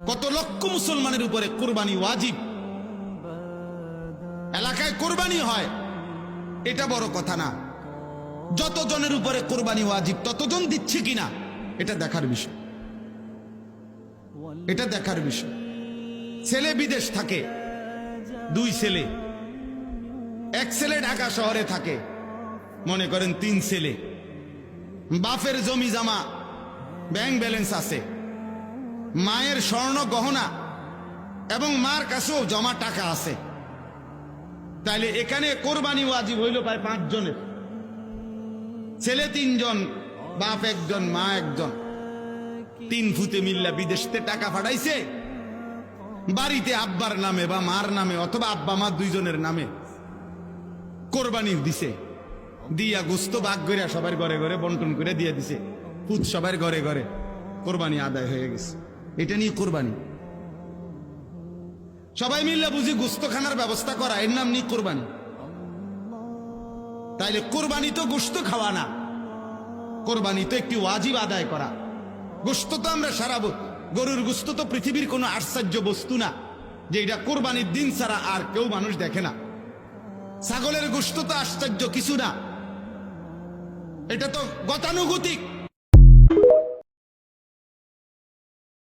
কত লক্ষ মুসলমানের উপরে কুরবানি ওয়াজিব, এলাকায় কুরবানি হয়, এটা বড় কথা না। যতজনের উপরে কুরবানি ওয়াজিব ততজন দিচ্ছে কিনা এটা দেখার বিষয়, এটা দেখার বিষয়। ছেলে বিদেশ থাকে, দুই ছেলে, এক ছেলে ঢাকা শহরে থাকে, মনে করেন তিন ছেলে, বাপের জমি জমা ব্যাংক ব্যালেন্স আছে, মায়ের স্বর্ণ গহনা এবং মার কাছেও জমা টাকা আছে, তাইলে এখানে কোরবানি ওয়াজিব হইল প্রায় 5 জনের। ছেলে 3 জন, বাপ 1 জন, মা 1 জন, 3 ফুতে মিল্লা বিদেশতে টাকা পাঠাইছে, বাড়িতে আব্বার নামে বা মার নামে অথবা আব্বা মা 2 জনের নামে কোরবানি দিছে, দিয়া গোস্ত ভাগ করে সবার ঘরে ঘরে বন্টন করে দিয়ে দিছে, পুত সবার ঘরে ঘরে কোরবানি আদায় হয়ে গেছে। এটা নিয়ে কোরবানি, সবাই মিল্লা বুঝি গোস্ত খানার ব্যবস্থা করা, এর নাম নিয়ে কোরবানি। তাইলে কোরবানি তো গোস্ত খাওয়া না, কোরবানি তো একটি ওয়াজিব আদায় করা। গোস্ত তো আমরা সারাবো, গরুর গোস্ত তো পৃথিবীর কোনো আশ্চর্য বস্তু না যে এটা কোরবানির দিন ছাড়া আর কেউ মানুষ দেখে না। ছাগলের গোস্ত তো আশ্চর্য কিছু না, এটা তো গতানুগতিক।